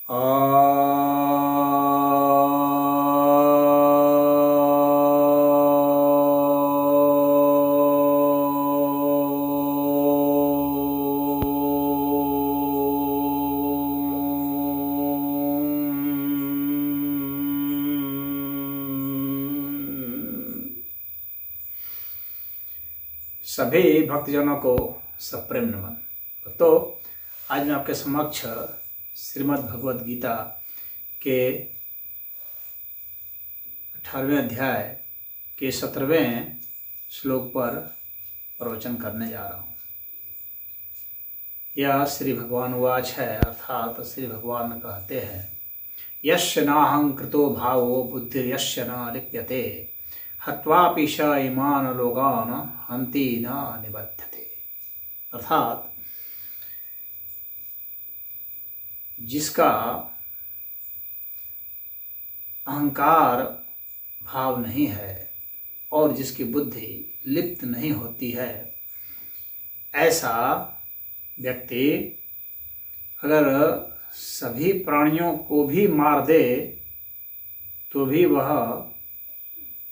सभी भक्तजनों को सप्रेम नमन। तो आज मैं आपके समक्ष श्रीमद् भगवद गीता के 18वें अध्याय के 17वें श्लोक पर प्रवचन करने जा रहा हूँ। यह श्री भगवान उवाच है, अर्थात श्री भगवान कहते हैं, यस्य नाहं कृतो भावो बुद्धिर्यस्य न लिप्यते हत्वापि स इमान लोकान हन्ति न निबध्यते। अर्थात जिसका अहंकार भाव नहीं है और जिसकी बुद्धि लिप्त नहीं होती है, ऐसा व्यक्ति अगर सभी प्राणियों को भी मार दे तो भी वह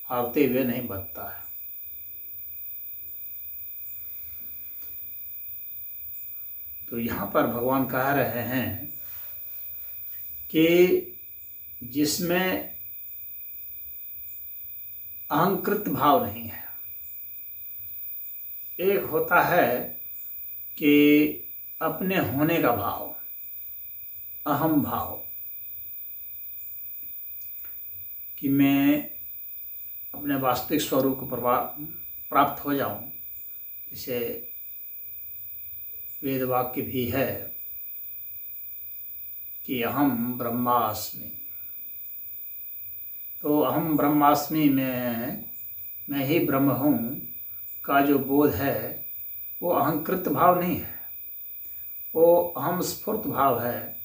हारते हुए नहीं बचता है। तो यहाँ पर भगवान कह रहे हैं कि जिसमें अहंकृत भाव नहीं है, एक होता है कि अपने होने का भाव, अहम भाव, कि मैं अपने वास्तविक स्वरूप को प्राप्त हो जाऊं। इसे वेद वाक्य भी है कि अहम ब्रह्मास्मि। तो अहम ब्रह्मास्मि में मैं ही ब्रह्म हूँ का जो बोध है वो अहंकृत भाव नहीं है, वो अहम स्फूर्त भाव है,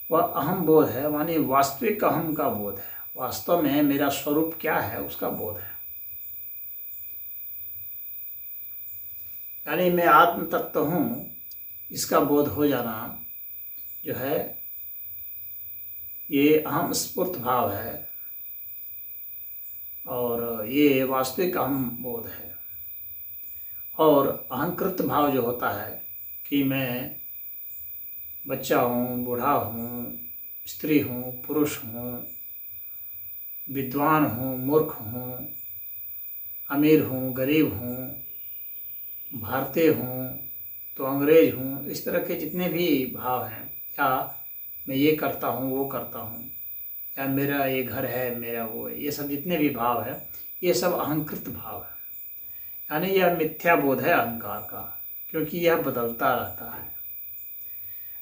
वह अहम बोध है, मानी वास्तविक अहम का बोध है। वास्तव में मेरा स्वरूप क्या है उसका बोध है, यानी मैं आत्म तत्व हूँ, इसका बोध हो जाना जो है ये अहम स्फूर्त भाव है और ये वास्तविक अहम बोध है। और अहंकृत भाव जो होता है कि मैं बच्चा हूँ, बूढ़ा हूँ, स्त्री हूँ, पुरुष हूँ, विद्वान हूँ, मूर्ख हूँ, अमीर हूँ, गरीब हूँ, भारतीय हूँ तो अंग्रेज हूँ, इस तरह के जितने भी भाव हैं, या मैं ये करता हूँ वो करता हूँ, या मेरा ये घर है, मेरा वो है, ये सब जितने भी भाव है ये सब अहंकृत भाव है। यानी यह मिथ्या बोध है अहंकार का, क्योंकि यह बदलता रहता है।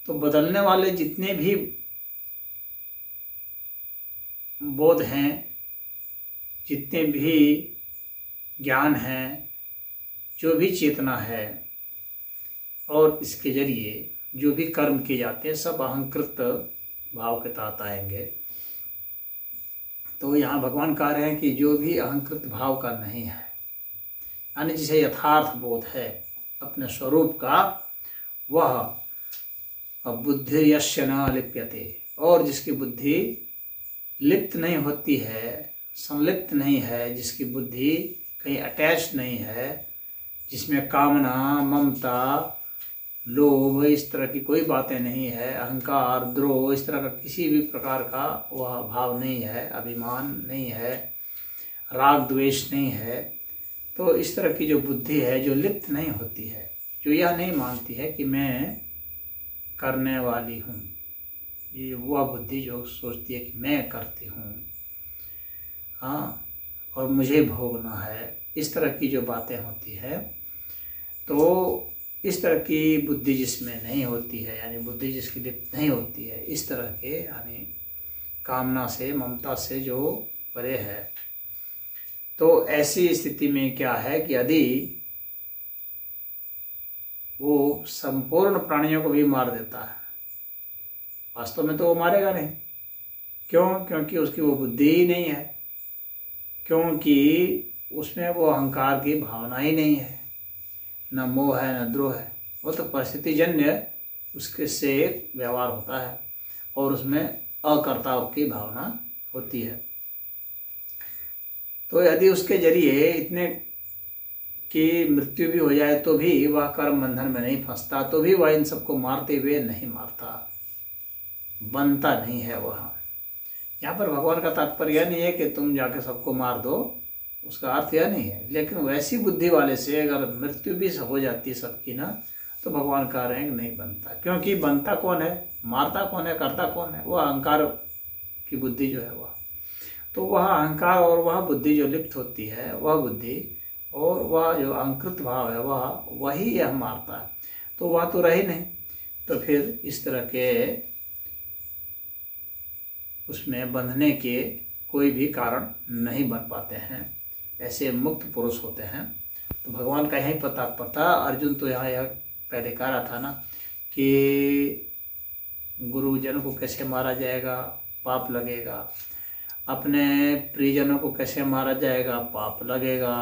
तो बदलने वाले जितने भी बोध हैं, जितने भी ज्ञान हैं, जो भी चेतना है और इसके जरिए जो भी कर्म किए जाते हैं, सब अहंकृत भाव के तहत आएंगे। तो यहाँ भगवान कह रहे हैं कि जो भी अहंकृत भाव का नहीं है, यानी जिसे यथार्थ बोध है अपने स्वरूप का, वह बुद्धि यस्य न लिप्यते, और जिसकी बुद्धि लिप्त नहीं होती है, संलिप्त नहीं है, जिसकी बुद्धि कहीं अटैच नहीं है, जिसमें कामना, ममता, लोभ, इस तरह की कोई बातें नहीं है, अहंकार, द्रोह, इस तरह का किसी भी प्रकार का वह भाव नहीं है, अभिमान नहीं है, राग द्वेष नहीं है। तो इस तरह की जो बुद्धि है जो लिप्त नहीं होती है, जो यह नहीं मानती है कि मैं करने वाली हूँ, ये वह बुद्धि जो सोचती है कि मैं करती हूँ, हाँ, और मुझे भोगना है, इस तरह की जो बातें होती है, तो इस तरह की बुद्धि जिसमें नहीं होती है, यानी बुद्धि जिसकी लिप्त नहीं होती है, इस तरह के यानी कामना से, ममता से जो परे है, तो ऐसी स्थिति में क्या है कि यदि वो संपूर्ण प्राणियों को भी मार देता है, वास्तव में तो वो मारेगा नहीं। क्यों? क्योंकि उसकी वो बुद्धि ही नहीं है, क्योंकि उसमें वो अहंकार की भावना ही नहीं है, न मोह है न द्रोह है, वो तो परिस्थितिजन्य उसके से व्यवहार होता है। और उसमें अकर्ता की भावना होती है। तो यदि उसके जरिए इतने की मृत्यु भी हो जाए तो भी वह कर्म बंधन में नहीं फंसता, तो भी वह इन सबको मारते हुए नहीं मारता, बनता नहीं है वह। यहाँ पर भगवान का तात्पर्य यह नहीं है कि तुम जाके सबको मार दो, उसका अर्थ यह नहीं है। लेकिन वैसी बुद्धि वाले से अगर मृत्यु भी हो जाती है सबकी ना, तो भगवान कह रहे हैं कि नहीं बनता। क्योंकि बनता कौन है, मारता कौन है, करता कौन है? वह अहंकार की बुद्धि जो है वह। तो वह अहंकार और वह बुद्धि जो लिप्त होती है, वह बुद्धि और वह जो अहंकृत भाव है वही यह मारता है। तो वह तो रही नहीं, तो फिर इस तरह के उसमें बंधने के कोई भी कारण नहीं बन पाते हैं। ऐसे मुक्त पुरुष होते हैं। तो भगवान का यही पता अर्जुन तो यहाँ यह पहले कह रहा था ना कि गुरुजन को कैसे मारा जाएगा, पाप लगेगा। अपने प्रियजनों को कैसे मारा जाएगा, पाप लगेगा।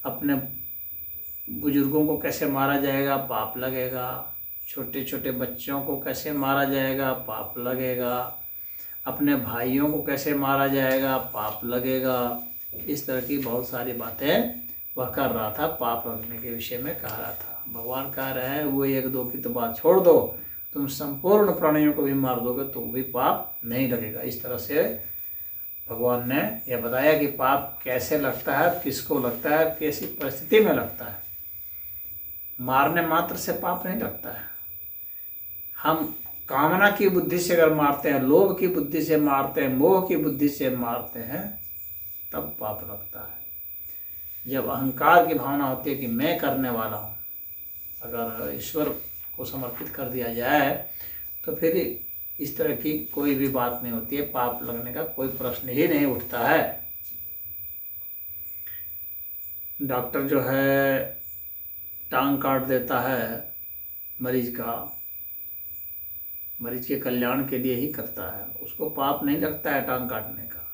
अपने बुजुर्गों को कैसे मारा जाएगा, पाप लगेगा। छोटे छोटे बच्चों को कैसे मारा जाएगा, पाप लगेगा। अपने भाइयों को कैसे मारा जाएगा, पाप लगेगा। इस तरह की बहुत सारी बातें वह कर रहा था, पाप लगने के विषय में कह रहा था। भगवान कह रहे हैं वो एक दो की तो बात छोड़ दो, तुम संपूर्ण प्राणियों को भी मार दोगे तो भी पाप नहीं लगेगा। इस तरह से भगवान ने यह बताया कि पाप कैसे लगता है, किसको लगता है, कैसी परिस्थिति में लगता है। मारने मात्र से पाप नहीं लगता है। हम कामना की बुद्धि से अगर मारते हैं, लोभ की बुद्धि से मारते हैं, मोह की बुद्धि से मारते हैं, तब पाप लगता है। जब अहंकार की भावना होती है कि मैं करने वाला हूँ, अगर ईश्वर को समर्पित कर दिया जाए तो फिर इस तरह की कोई भी बात नहीं होती है, पाप लगने का कोई प्रश्न ही नहीं उठता है। डॉक्टर जो है टांग काट देता है मरीज का, मरीज के कल्याण के लिए ही करता है, उसको पाप नहीं लगता है टांग काटने का।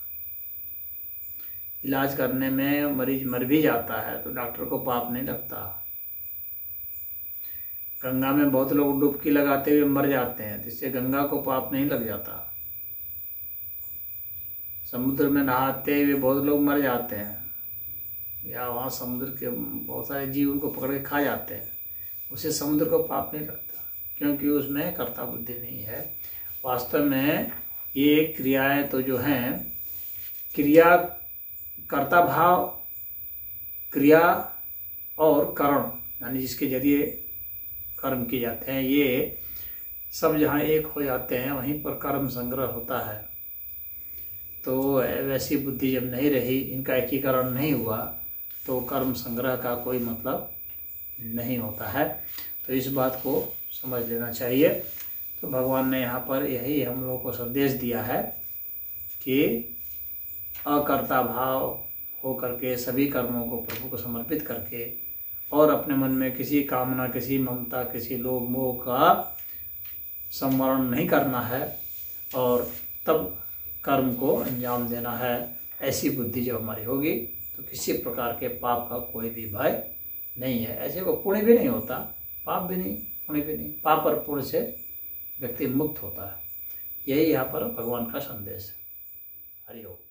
इलाज करने में मरीज मर भी जाता है तो डॉक्टर को पाप नहीं लगता। गंगा में बहुत लोग डुबकी लगाते हुए मर जाते हैं, जिससे गंगा को पाप नहीं लग जाता। समुद्र में नहाते हुए बहुत लोग मर जाते हैं, या वहाँ समुद्र के बहुत सारे जीव उनको पकड़ के खा जाते हैं, उसे समुद्र को पाप नहीं लगता, क्योंकि उसमें कर्ता बुद्धि नहीं है। वास्तव में ये क्रियाएं तो जो हैं, क्रिया कर्ता भाव, क्रिया और कर्म, यानी जिसके जरिए कर्म किए जाते हैं, ये सब जहाँ एक हो जाते हैं वहीं पर कर्म संग्रह होता है। तो वैसी बुद्धि जब नहीं रही, इनका एकीकरण नहीं हुआ, तो कर्म संग्रह का कोई मतलब नहीं होता है। तो इस बात को समझ लेना चाहिए। तो भगवान ने यहाँ पर यही हम लोगों को संदेश दिया है कि अकर्ता भाव हो करके सभी कर्मों को प्रभु को समर्पित करके और अपने मन में किसी कामना, किसी ममता, किसी लोभ मोह का संवरण नहीं करना है और तब कर्म को अंजाम देना है। ऐसी बुद्धि जब हमारी होगी तो किसी प्रकार के पाप का कोई भी भय नहीं है। ऐसे को पुण्य भी नहीं होता, पाप भी नहीं, पुण्य भी नहीं। पाप और पुण्य से व्यक्ति मुक्त होता है। यही यहाँ पर भगवान का संदेश है। हरि ओम।